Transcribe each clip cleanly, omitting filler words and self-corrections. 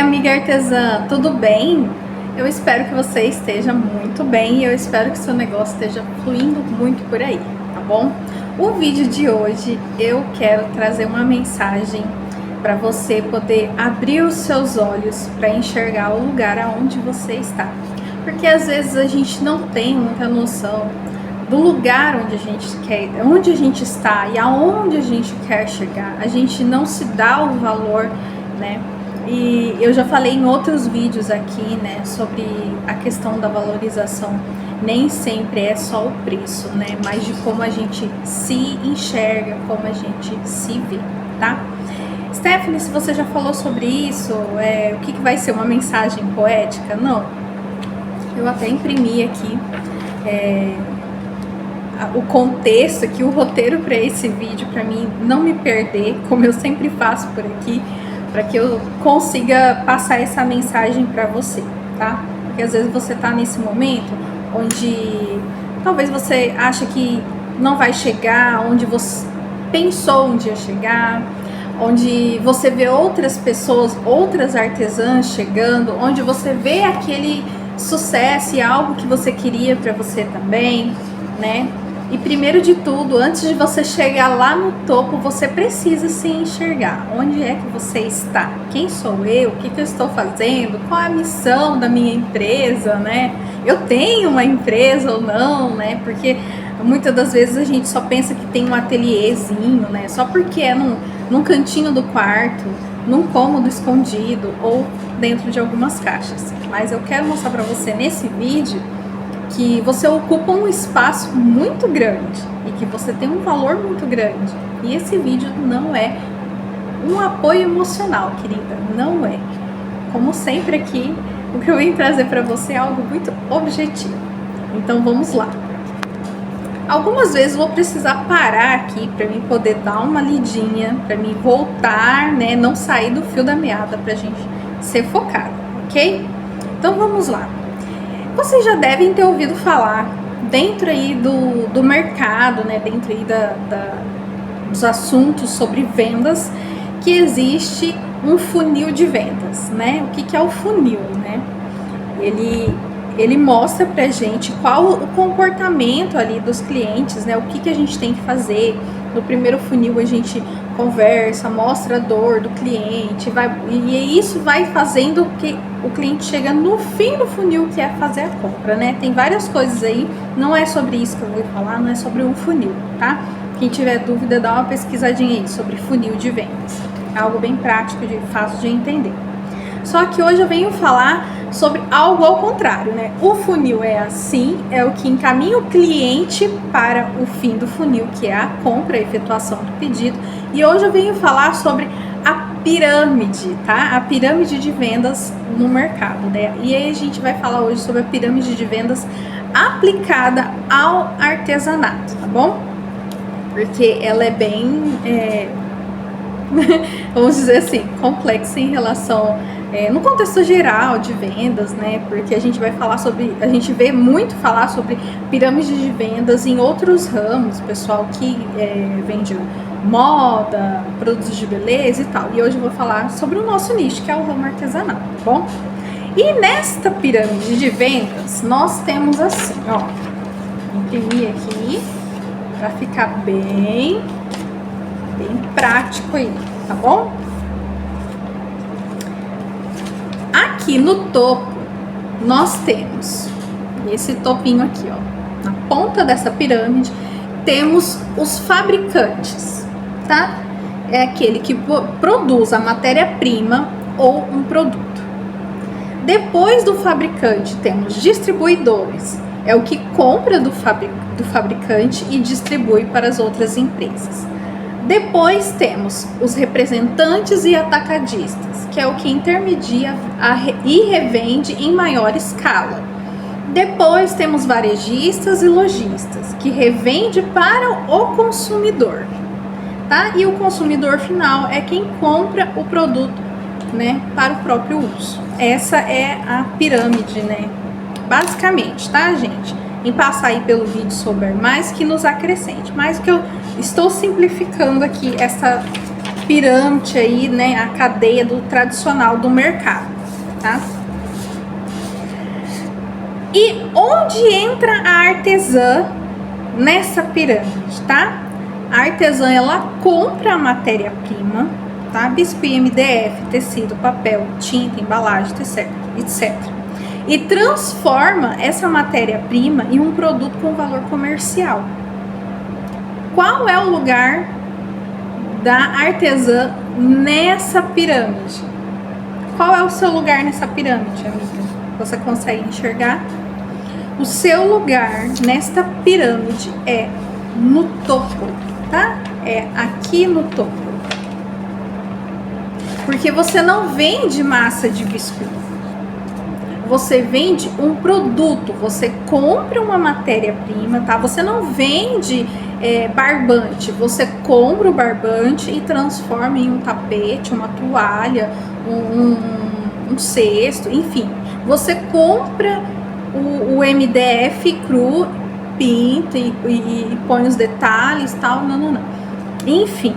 amiga artesã, tudo bem? Eu espero que você esteja muito bem e eu espero que seu negócio esteja fluindo muito por aí, tá bom? O vídeo de hoje eu quero trazer uma mensagem para você poder abrir os seus olhos para enxergar o lugar aonde você está. Porque às vezes a gente não tem muita noção do lugar onde a gente quer, onde a gente está e aonde a gente quer chegar. A gente não se dá o valor, né? E eu já falei em outros vídeos aqui, né, sobre a questão da valorização. Nem sempre é só o preço, né, mas de como a gente se enxerga, como a gente se vê, tá? Stephanie, se você já falou sobre isso, o que vai ser uma mensagem poética? Não. Eu até imprimi aqui o contexto aqui, o roteiro para esse vídeo, para mim não me perder, como eu sempre faço por aqui, para que eu consiga passar essa mensagem para você, tá? Porque às vezes você tá nesse momento onde talvez você acha que não vai chegar onde você pensou um dia chegar, onde você vê outras pessoas, outras artesãs chegando, onde você vê aquele sucesso e algo que você queria para você também, né? E primeiro de tudo, antes de você chegar lá no topo, você precisa se enxergar. Onde é que você está? Quem sou eu? O que eu estou fazendo? Qual é a missão da minha empresa, né? Eu tenho uma empresa ou não, né? Porque muitas das vezes a gente só pensa que tem um ateliêzinho, né? Só porque é num cantinho do quarto, num cômodo escondido ou dentro de algumas caixas. Mas eu quero mostrar para você nesse vídeo que você ocupa um espaço muito grande e que você tem um valor muito grande. E esse vídeo não é um apoio emocional, querida, não é. Como sempre aqui, o que eu venho trazer para você é algo muito objetivo. Então vamos lá. Algumas vezes vou precisar parar aqui para mim poder dar uma lidinha, para mim voltar, né, não sair do fio da meada, pra gente ser focado, ok? Então vamos lá. Vocês já devem ter ouvido falar dentro aí do mercado, né, dentro aí dos assuntos sobre vendas, que existe um funil de vendas, né? O que é o funil, né? Ele mostra pra gente qual o comportamento ali dos clientes, né? O que a gente tem que fazer. No primeiro funil a gente conversa, mostra a dor do cliente, e isso vai fazendo que o cliente chega no fim do funil, que é fazer a compra, né? Tem várias coisas aí, não é sobre isso que eu vou falar, não é sobre um funil, tá? Quem tiver dúvida, dá uma pesquisadinha aí sobre funil de vendas. É algo bem prático, fácil de entender. Só que hoje eu venho falar sobre algo ao contrário, né? O funil é assim, é o que encaminha o cliente para o fim do funil, que é a compra, a efetuação do pedido. E hoje eu venho falar sobre a pirâmide, tá? A pirâmide de vendas no mercado, né? E aí a gente vai falar hoje sobre a pirâmide de vendas aplicada ao artesanato, tá bom? Porque ela é bem, vamos dizer assim, complexa em relação no contexto geral de vendas, né? Porque a gente vai falar sobre, a gente vê muito falar sobre pirâmide de vendas em outros ramos, pessoal que vende moda, produtos de beleza e tal. E hoje eu vou falar sobre o nosso nicho, que é o ramo artesanal, tá bom? E nesta pirâmide de vendas, nós temos assim, ó, vou imprimir aqui para ficar bem prático aí, tá bom? Aqui no topo, nós temos esse topinho aqui, ó. Na ponta dessa pirâmide, temos os fabricantes, tá? É aquele que produz a matéria-prima ou um produto. Depois do fabricante, temos distribuidores. É o que compra do fabricante e distribui para as outras empresas. Depois temos os representantes e atacadistas, que é o que intermedia e revende em maior escala. Depois temos varejistas e lojistas, que revende para o consumidor, tá? E o consumidor final é quem compra o produto, né, para o próprio uso. Essa é a pirâmide, né? Basicamente, tá, gente? Em passar aí pelo vídeo souber mais, que nos acrescente. Mas que eu estou simplificando aqui essa pirâmide aí, né? A cadeia do tradicional do mercado, tá? E onde entra a artesã nessa pirâmide, tá? A artesã, ela compra a matéria-prima, tá? Biscuit, MDF, tecido, papel, tinta, embalagem, etc. E transforma essa matéria-prima em um produto com valor comercial. Qual é o lugar da artesã nessa pirâmide? Qual é o seu lugar nessa pirâmide, amiga? Você consegue enxergar? O seu lugar nesta pirâmide é no topo, tá? É aqui no topo. Porque você não vende massa de biscuit. Você vende um produto. Você compra uma matéria-prima, tá? Você não vende barbante. Você compra o barbante e transforma em um tapete, uma toalha, um cesto, enfim. Você compra o MDF cru, pinta e põe os detalhes, tal, não. Enfim,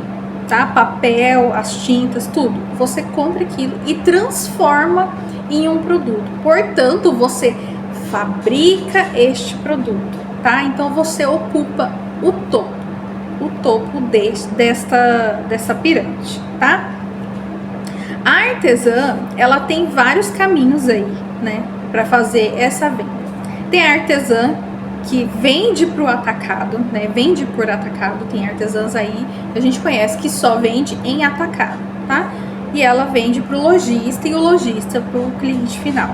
tá? Papel, as tintas, tudo. Você compra aquilo e transforma em um produto. Portanto, você fabrica este produto, tá? Então, você ocupa o topo dessa pirâmide, tá? A artesã, ela tem vários caminhos aí, né, para fazer essa venda. Tem a artesã que vende para o atacado, né? Vende por atacado. Tem artesãs aí que a gente conhece que só vende em atacado, tá? E ela vende para o lojista e o lojista para o cliente final.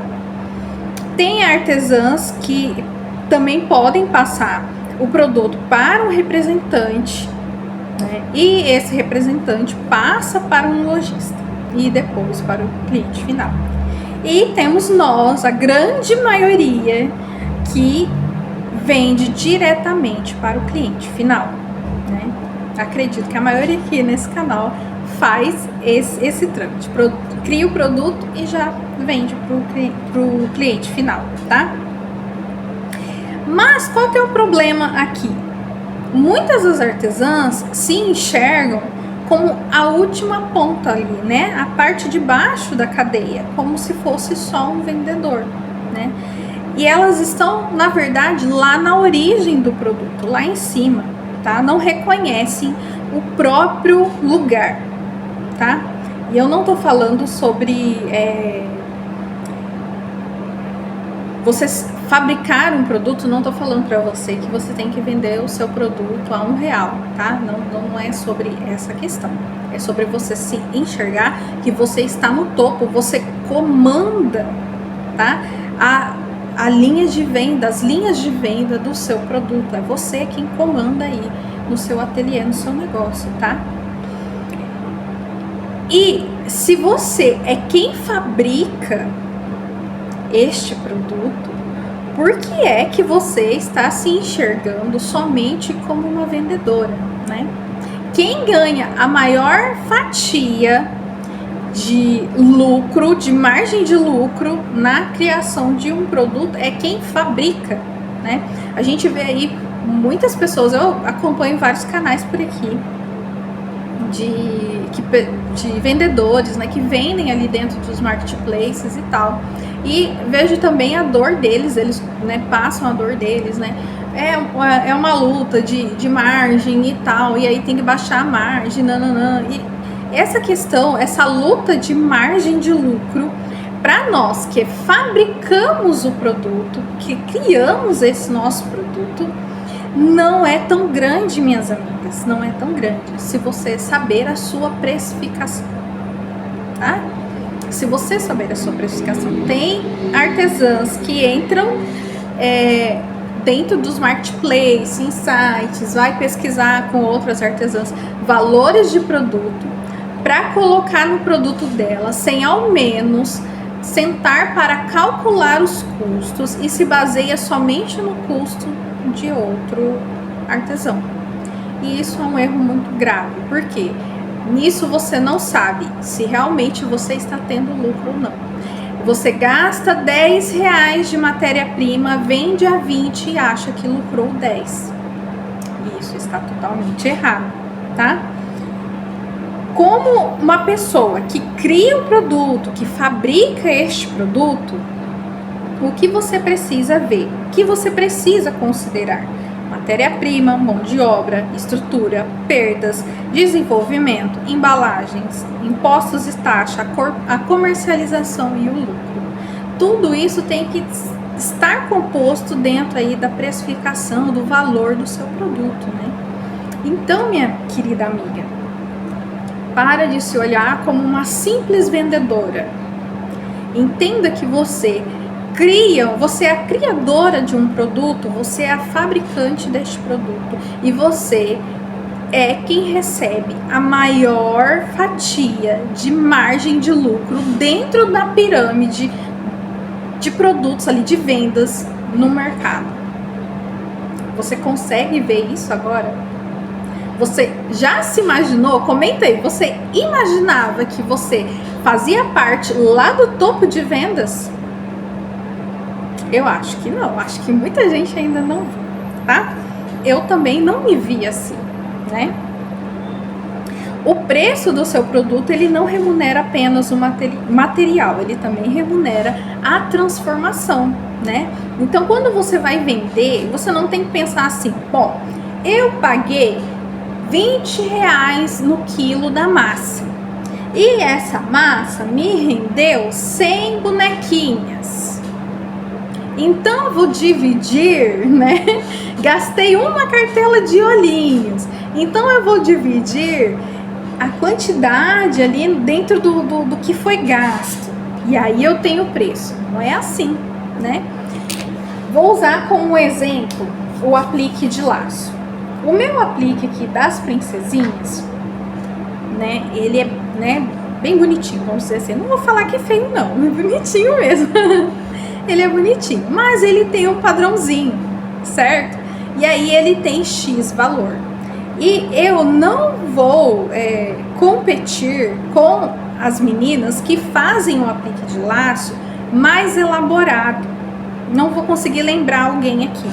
Tem artesãs que também podem passar o produto para um representante, né? E esse representante passa para um lojista e depois para o cliente final. E temos nós, a grande maioria, que vende diretamente para o cliente final, né? Acredito que a maioria aqui nesse canal faz esse trâmite, cria o produto e já vende para o cliente final, tá? Mas qual que é o problema aqui? Muitas das artesãs se enxergam como a última ponta ali, né? A parte de baixo da cadeia, como se fosse só um vendedor, né? E elas estão, na verdade, lá na origem do produto, lá em cima, tá? Não reconhecem o próprio lugar, tá? E eu não tô falando sobre você fabricar um produto, não tô falando para você que você tem que vender o seu produto a R$1, tá? Não é sobre essa questão. É sobre você se enxergar que você está no topo, você comanda, tá? A linha de venda, as linhas de venda do seu produto. É você quem comanda aí no seu ateliê, no seu negócio, tá? E se você é quem fabrica este produto, por que é que você está se enxergando somente como uma vendedora, né? Quem ganha a maior fatia de lucro, de margem de lucro na criação de um produto é quem fabrica, né? A gente vê aí muitas pessoas, eu acompanho vários canais por aqui de vendedores, né, que vendem ali dentro dos marketplaces e tal, e vejo também a dor deles, eles, né, passam a dor deles, né, é uma luta de margem e tal, e aí tem que baixar a margem, e essa questão, essa luta de margem de lucro, para nós que fabricamos o produto, que criamos esse nosso produto, não é tão grande, minhas amigas, não é tão grande, se você saber a sua precificação, tá? Se você saber a sua precificação, tem artesãs que entram dentro dos marketplaces, em sites, vai pesquisar com outras artesãs valores de produto para colocar no produto dela, sem ao menos sentar para calcular os custos e se baseia somente no custo de outro artesão. E isso é um erro muito grave, porque nisso você não sabe se realmente você está tendo lucro ou não. Você gasta R$10 de matéria-prima, vende a 20 e acha que lucrou 10. Isso está totalmente errado, tá? como uma pessoa que cria um produto, que fabrica este produto, o que você precisa ver, o que você precisa considerar: matéria-prima, mão de obra, estrutura, perdas, desenvolvimento, embalagens, impostos e taxa, a comercialização e o lucro. Tudo isso tem que estar composto dentro aí da precificação, do valor do seu produto, né? Então, minha querida amiga, para de se olhar como uma simples vendedora. Entenda que você é a criadora de um produto, você é a fabricante deste produto e você é quem recebe a maior fatia de margem de lucro dentro da pirâmide de produtos ali, de vendas no mercado. Você consegue ver isso agora? Você já se imaginou? Comenta aí, você imaginava que você fazia parte lá do topo de vendas? Eu acho que não, acho que muita gente ainda não viu, tá? Eu também não me vi assim, né? O preço do seu produto, ele não remunera apenas o material, ele também remunera a transformação, né? Então, quando você vai vender, você não tem que pensar assim: bom, eu paguei R$20 no quilo da massa e essa massa me rendeu 100 bonequinhas. Então, vou dividir, né? Gastei uma cartela de olhinhos. Então, eu vou dividir a quantidade ali dentro do que foi gasto. E aí eu tenho o preço. Não é assim, né? Vou usar como exemplo o aplique de laço. O meu aplique aqui das princesinhas, né? Ele é, né, bem bonitinho, vamos dizer assim. Não vou falar que é feio, não. É bonitinho mesmo. Ele é bonitinho, mas ele tem um padrãozinho, certo? E aí ele tem X valor. E eu não vou competir com as meninas que fazem o aplique de laço mais elaborado. Não vou conseguir lembrar alguém aqui.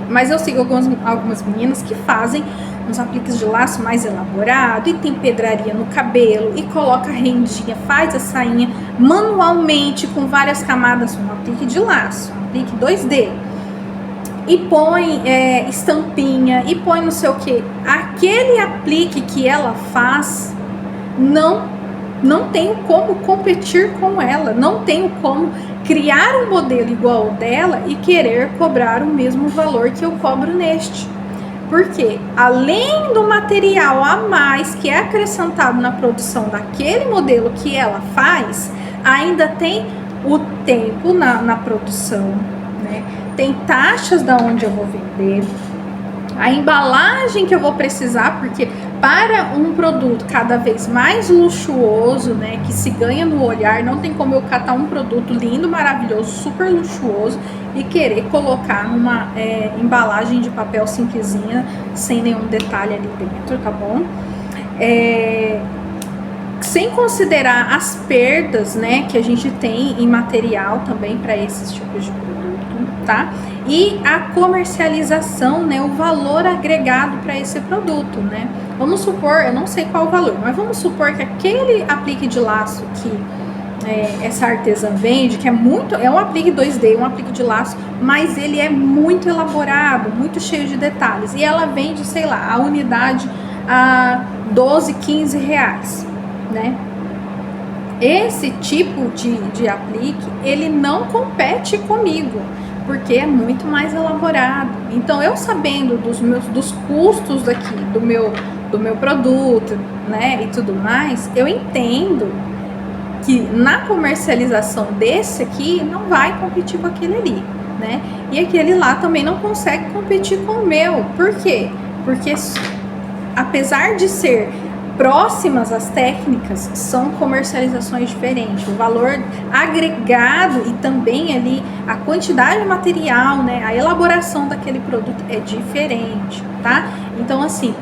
Mas eu sigo algumas meninas que fazem uns apliques de laço mais elaborado e tem pedraria no cabelo e coloca rendinha, faz a sainha manualmente com várias camadas, um aplique de laço, um aplique 2D, e põe estampinha e põe não sei o que. Aquele aplique que ela faz, não tenho como competir com ela, não tenho como criar um modelo igual ao dela e querer cobrar o mesmo valor que eu cobro neste. Porque além do material a mais que é acrescentado na produção daquele modelo que ela faz, ainda tem o tempo na produção, né? Tem taxas da onde eu vou vender, a embalagem que eu vou precisar, porque para um produto cada vez mais luxuoso, né, que se ganha no olhar, não tem como eu catar um produto lindo, maravilhoso, super luxuoso e querer colocar numa embalagem de papel simplesinha, sem nenhum detalhe ali dentro, tá bom? Sem considerar as perdas, né, que a gente tem em material também para esses tipos de produto, tá? E a comercialização, né, o valor agregado para esse produto, né? Vamos supor, eu não sei qual o valor, mas vamos supor que aquele aplique de laço que essa artesã vende, que é um aplique 2D, um aplique de laço, mas ele é muito elaborado, muito cheio de detalhes, e ela vende, sei lá, a unidade a 12, 15 reais, né? Esse tipo de aplique, ele não compete comigo, porque é muito mais elaborado. Então, eu sabendo dos custos daqui, do meu produto, né, e tudo mais, eu entendo que na comercialização desse aqui não vai competir com aquele ali, né? E aquele lá também não consegue competir com o meu. Por quê? Porque apesar de ser próximas às técnicas, são comercializações diferentes. O valor agregado e também ali a quantidade de material, né, a elaboração daquele produto é diferente, tá? Então, assim,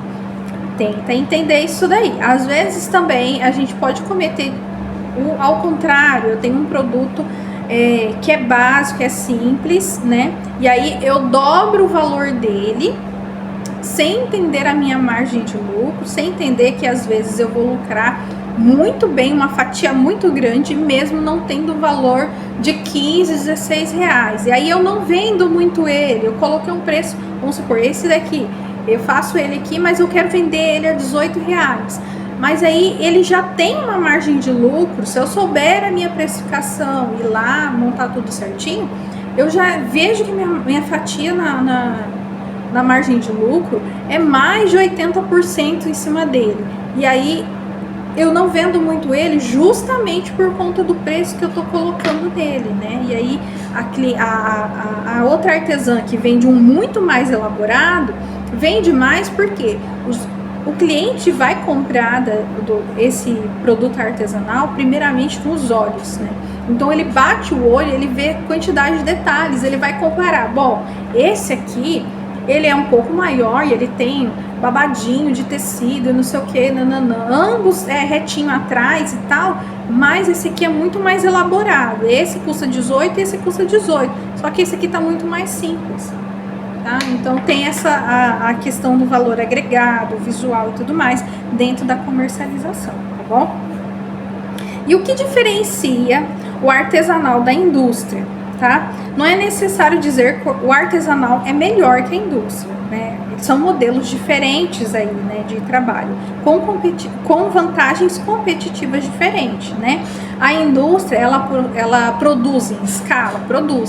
tenta entender isso daí. Às vezes também a gente pode cometer ao contrário. Eu tenho um produto que é básico, é simples, né? E aí eu dobro o valor dele sem entender a minha margem de lucro, sem entender que às vezes eu vou lucrar muito bem, uma fatia muito grande, mesmo não tendo valor de 15, 16 reais. E aí eu não vendo muito ele, eu coloquei um preço, vamos supor, esse daqui, eu faço ele aqui, mas eu quero vender ele a 18 reais. Mas aí ele já tem uma margem de lucro, se eu souber a minha precificação e lá montar tudo certinho, eu já vejo que minha fatia na margem de lucro é mais de 80% em cima dele. E aí eu não vendo muito ele justamente por conta do preço que eu tô colocando nele, né? E aí a outra artesã que vende um muito mais elaborado, vende mais porque o cliente vai comprar esse produto artesanal primeiramente com os olhos, né? Então ele bate o olho, ele vê quantidade de detalhes, ele vai comparar. Bom, esse aqui, ele é um pouco maior e ele tem babadinho de tecido, não sei o que, nananã. Ambos é retinho atrás e tal, mas esse aqui é muito mais elaborado. Esse custa 18 e esse custa 18. Só que esse aqui tá muito mais simples. Tá? Então tem a questão do valor agregado, visual e tudo mais dentro da comercialização, tá bom? E o que diferencia o artesanal da indústria, tá? Não é necessário dizer que o artesanal é melhor que a indústria, né? São modelos diferentes aí, né, de trabalho, com vantagens competitivas diferentes, né? A indústria, ela produz em escala,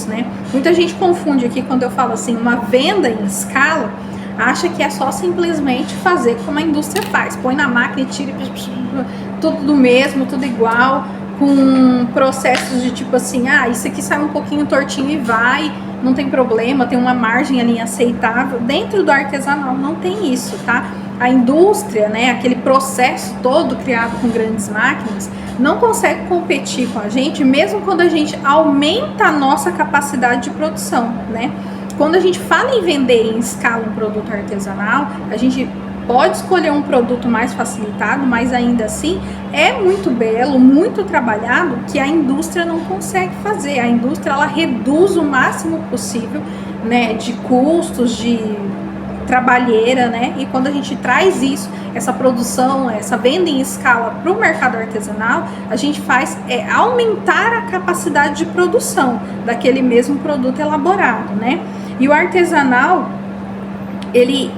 né? Muita gente confunde aqui quando eu falo assim, uma venda em escala, acha que é só simplesmente fazer como a indústria faz, põe na máquina e tira tudo do mesmo, tudo igual, com processos de tipo assim, isso aqui sai um pouquinho tortinho e vai, não tem problema, tem uma margem ali aceitável. Dentro do artesanal não tem isso, tá? A indústria, né, aquele processo todo criado com grandes máquinas, não consegue competir com a gente, mesmo quando a gente aumenta a nossa capacidade de produção, né? Quando a gente fala em vender em escala um produto artesanal, a gente pode escolher um produto mais facilitado, mas ainda assim é muito belo, muito trabalhado, que a indústria não consegue fazer. A indústria, ela reduz o máximo possível, né, de custos, de trabalheira, né? E quando a gente traz isso, essa produção, essa venda em escala para o mercado artesanal, a gente faz aumentar a capacidade de produção daquele mesmo produto elaborado, né? E o artesanal, ele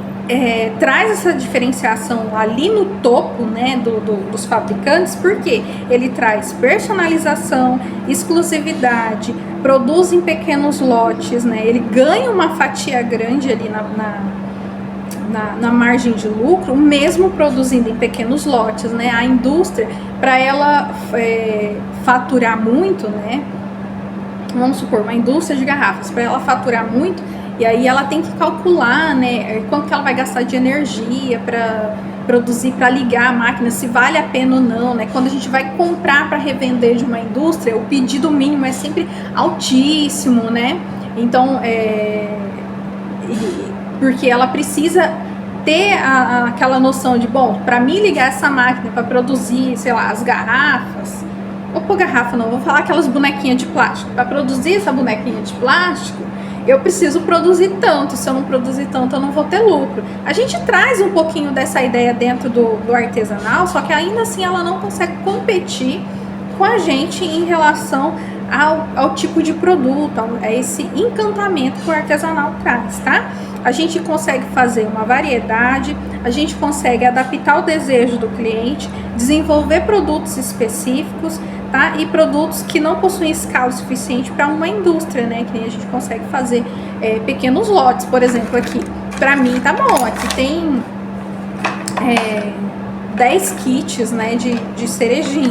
traz essa diferenciação ali no topo, né, dos fabricantes, porque ele traz personalização, exclusividade, produz em pequenos lotes, né, ele ganha uma fatia grande ali na margem de lucro, mesmo produzindo em pequenos lotes, né. A indústria, para ela faturar muito, né, vamos supor, uma indústria de garrafas, para ela faturar muito, e aí ela tem que calcular, né, quanto que ela vai gastar de energia para produzir, para ligar a máquina, se vale a pena ou não, né? Quando a gente vai comprar para revender de uma indústria, o pedido mínimo é sempre altíssimo, né? Então, porque ela precisa ter aquela noção de, bom, para mim ligar essa máquina para produzir, sei lá, as garrafas, vou pôr garrafa não, vou falar aquelas bonequinhas de plástico, para produzir essa bonequinha de plástico, eu preciso produzir tanto, se eu não produzir tanto eu não vou ter lucro. A gente traz um pouquinho dessa ideia dentro do artesanal, só que ainda assim ela não consegue competir com a gente em relação ao tipo de produto, a esse encantamento que o artesanal traz, tá? A gente consegue fazer uma variedade, a gente consegue adaptar o desejo do cliente, desenvolver produtos específicos, tá? E produtos que não possuem escala suficiente para uma indústria, né? Que a gente consegue fazer pequenos lotes, por exemplo, aqui. Para mim tá bom, aqui tem 10 kits, né, de cerejinho.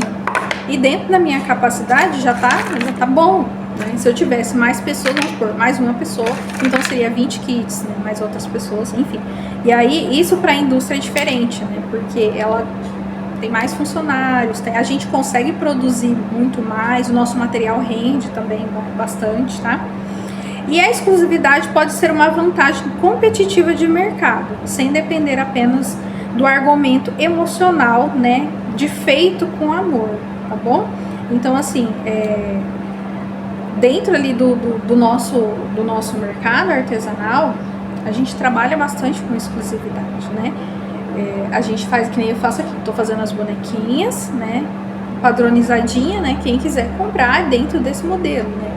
E dentro da minha capacidade já tá bom, né? Se eu tivesse mais pessoas, vamos supor, mais uma pessoa, então seria 20 kits, né? Mais outras pessoas, enfim. E aí, isso para a indústria é diferente, né? Porque ela tem mais funcionários, a gente consegue produzir muito mais, o nosso material rende também bastante, tá? E a exclusividade pode ser uma vantagem competitiva de mercado, sem depender apenas do argumento emocional, né? De feito com amor, tá bom? Então, assim, dentro ali do nosso mercado artesanal, A gente trabalha bastante com exclusividade, né? A gente faz, que nem eu faço aqui, tô fazendo as bonequinhas, né? Padronizadinha, né? Quem quiser comprar é dentro desse modelo, né?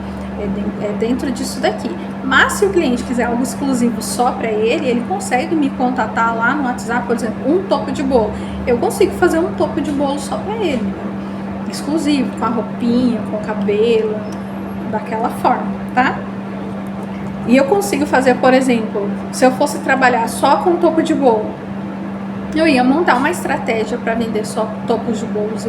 É dentro disso daqui. Mas se o cliente quiser algo exclusivo só para ele consegue me contatar lá no WhatsApp, por exemplo, um topo de bolo. Eu consigo fazer um topo de bolo só para ele, né? Exclusivo, com a roupinha, com o cabelo, daquela forma, tá? E eu consigo fazer, por exemplo, se eu fosse trabalhar só com topo de bolo, eu ia montar uma estratégia para vender só topos de bolos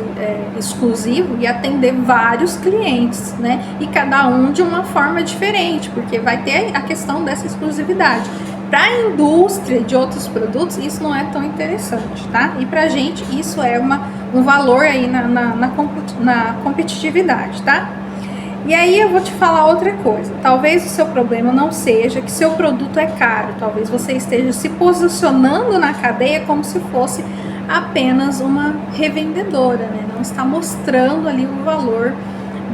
exclusivo e atender vários clientes, né? E cada um de uma forma diferente, porque vai ter a questão dessa exclusividade. Para a indústria de outros produtos, isso não é tão interessante, tá? E para a gente, isso é um valor aí na competitividade, tá? E aí eu vou te falar outra coisa. Talvez o seu problema não seja que seu produto é caro. Talvez você esteja se posicionando na cadeia como se fosse apenas uma revendedora, né? Não está mostrando ali o valor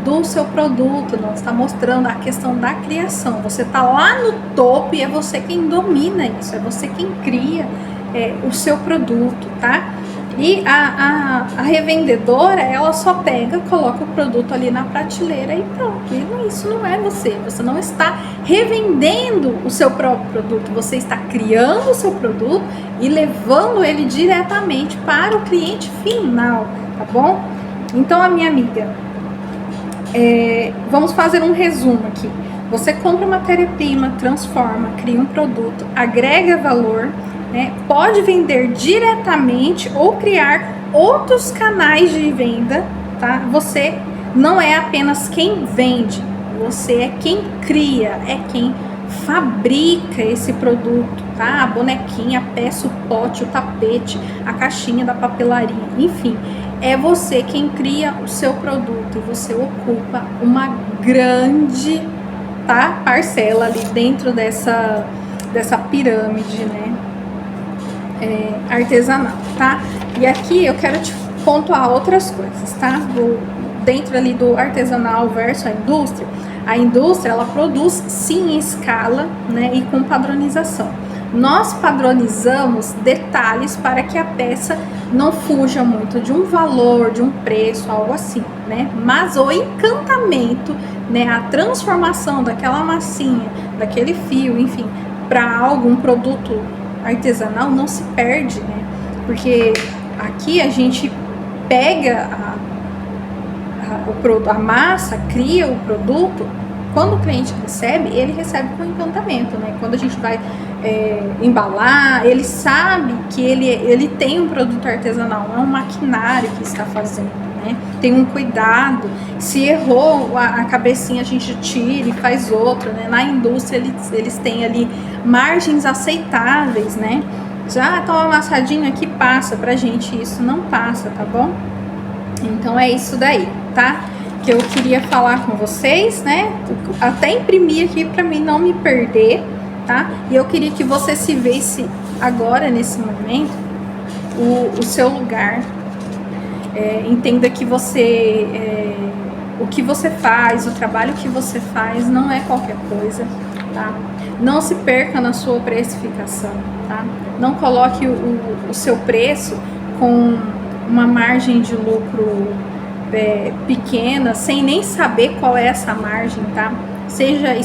do seu produto, não está mostrando a questão da criação. Você está lá no topo e é você quem domina isso, é você quem cria o seu produto, tá? E a revendedora, ela só pega, coloca o produto ali na prateleira e pronto. E isso não é você. Você não está revendendo o seu próprio produto. Você está criando o seu produto e levando ele diretamente para o cliente final, tá bom? Então, a minha amiga, vamos fazer um resumo aqui. Você compra matéria-prima, transforma, cria um produto, agrega valor, né? Pode vender diretamente ou criar outros canais de venda, tá? Você não é apenas quem vende, você é quem cria, é quem fabrica esse produto, tá? A bonequinha, a peça, o pote, o tapete, a caixinha da papelaria, enfim, é você quem cria o seu produto e você ocupa uma grande, tá, parcela ali dentro dessa pirâmide, né? Artesanal, tá? E aqui eu quero te pontuar outras coisas, tá? Dentro ali do artesanal versus a indústria ela produz sim em escala, né? E com padronização. Nós padronizamos detalhes para que a peça não fuja muito de um valor, de um preço, algo assim, né? Mas o encantamento, né? A transformação daquela massinha, daquele fio, enfim, para algum produto artesanal não se perde, né? Porque aqui a gente pega a massa, cria o produto. Quando o cliente recebe, ele recebe com encantamento, né? Quando a gente vai embalar, ele sabe que ele tem um produto artesanal, não é um maquinário que está fazendo, né? Tem um cuidado. Se errou a cabecinha, a gente tira e faz outra, né? Na indústria eles têm ali margens aceitáveis, né? Já tá uma amassadinha aqui, passa pra gente, isso não passa, tá bom? Então é isso daí, tá? Que eu queria falar com vocês, né? Até imprimir aqui pra mim não me perder, tá? E eu queria que você se visse agora, nesse momento, o seu lugar. Entenda que o que você faz, o trabalho que você faz não é qualquer coisa, tá? Não se perca na sua precificação, tá? Não coloque o seu preço com uma margem de lucro pequena, sem nem saber qual é essa margem, tá? Seja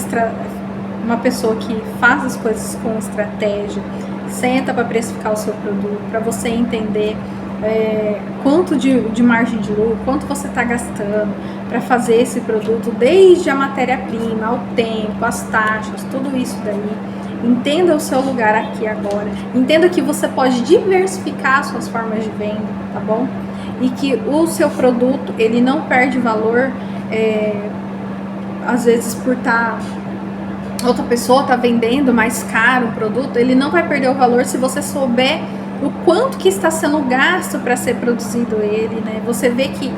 uma pessoa que faz as coisas com estratégia, senta para precificar o seu produto, para você entender quanto de margem de lucro, quanto você está gastando para fazer esse produto, desde a matéria-prima, ao tempo, as taxas, tudo isso daí. Entenda o seu lugar aqui agora. Entenda que você pode diversificar suas formas de venda, tá bom? E que o seu produto, ele não perde valor, às vezes por outra pessoa tá vendendo mais caro o produto, ele não vai perder o valor se você souber o quanto que está sendo gasto para ser produzido ele, né? Você vê que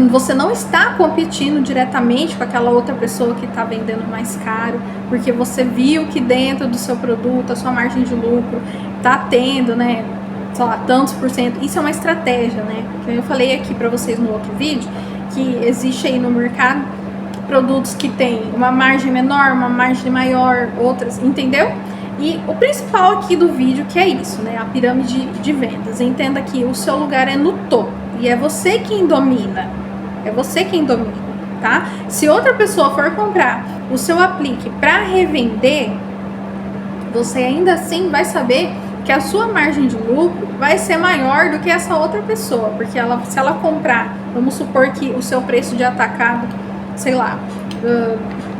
você não está competindo diretamente com aquela outra pessoa que está vendendo mais caro, porque você viu que dentro do seu produto, a sua margem de lucro está tendo, né, sei lá, tantos por cento. Isso é uma estratégia, né? Que eu falei aqui para vocês no outro vídeo, que existe aí no mercado produtos que tem uma margem menor, uma margem maior, outras, entendeu? E o principal aqui do vídeo que é isso, né? A pirâmide de vendas. Entenda que o seu lugar é no topo e é você quem domina. É você quem domina, tá? Se outra pessoa for comprar o seu aplique para revender, você ainda assim vai saber que a sua margem de lucro vai ser maior do que essa outra pessoa, porque se ela comprar, vamos supor que o seu preço de atacado, sei lá,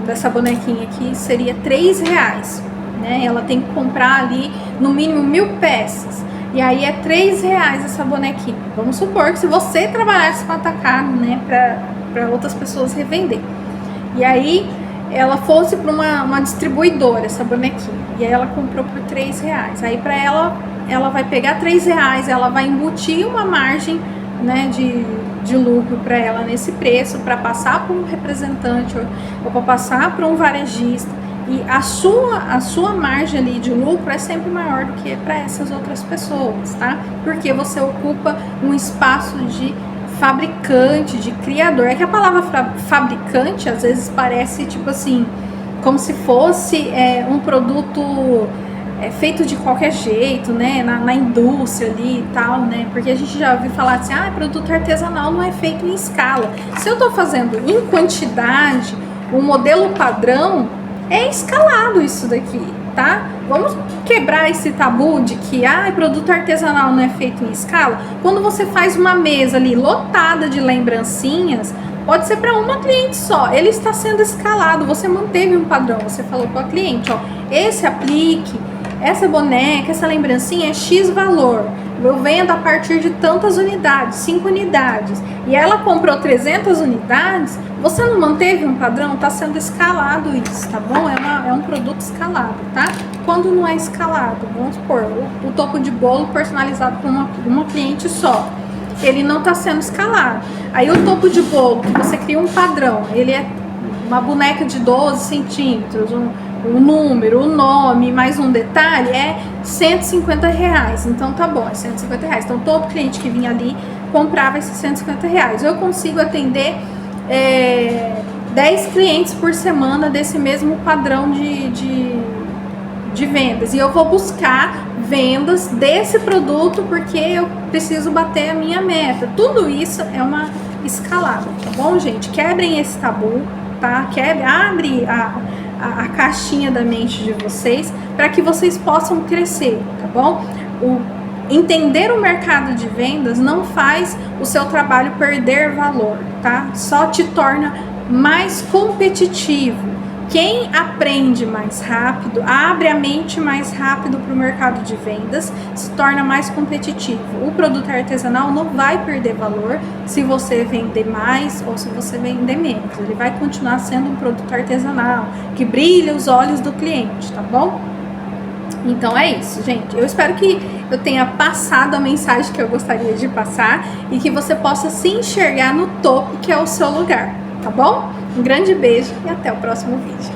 dessa bonequinha aqui seria R$3, né? Ela tem que comprar ali no mínimo 1000 peças, e aí é R$3 essa bonequinha. Vamos supor que se você trabalhasse com atacado, né, para outras pessoas revender, e aí ela fosse para uma distribuidora, essa bonequinha, e aí ela comprou por R$3. Aí para ela vai pegar R$3, ela vai embutir uma margem, né, de lucro para ela nesse preço, para passar para um representante ou para passar para um varejista. E a sua margem ali de lucro é sempre maior do que para essas outras pessoas, tá? Porque você ocupa um espaço de fabricante, de criador. É que a palavra fabricante às vezes parece tipo assim, como se fosse um produto feito de qualquer jeito, né, na indústria ali e tal, né, porque a gente já ouviu falar assim, produto artesanal não é feito em escala. Se eu tô fazendo em quantidade, o modelo padrão é escalado isso daqui, tá? Vamos quebrar esse tabu de que produto artesanal não é feito em escala. Quando você faz uma mesa ali lotada de lembrancinhas, pode ser para uma cliente só, ele está sendo escalado, você manteve um padrão, você falou para a cliente, ó, esse aplique, essa boneca, essa lembrancinha é X valor, eu vendo a partir de tantas unidades, 5 unidades, e ela comprou 300 unidades, você não manteve um padrão, está sendo escalado isso, tá bom? É um produto escalado, tá? Quando não é escalado, vamos supor, o topo de bolo personalizado para uma cliente só, ele não está sendo escalado. Aí o topo de bolo, que você cria um padrão, ele é uma boneca de 12 centímetros, um número, um nome, mais um detalhe, é R$150. Então tá bom, é R$150. Então todo cliente que vinha ali comprava esses R$150. Eu consigo atender 10 clientes por semana desse mesmo padrão de vendas. E eu vou buscar vendas desse produto porque eu preciso bater a minha meta. Tudo isso é uma escalada, tá bom, gente? Quebrem esse tabu, tá? Abre a caixinha da mente de vocês para que vocês possam crescer, tá bom? Entender o mercado de vendas não faz o seu trabalho perder valor, tá? Só te torna mais competitivo. Quem aprende mais rápido, abre a mente mais rápido para o mercado de vendas, se torna mais competitivo. O produto artesanal não vai perder valor se você vender mais ou se você vender menos. Ele vai continuar sendo um produto artesanal, que brilha os olhos do cliente, tá bom? Então é isso, gente. Eu espero que eu tenha passado a mensagem que eu gostaria de passar e que você possa se enxergar no topo, que é o seu lugar, tá bom? Um grande beijo e até o próximo vídeo.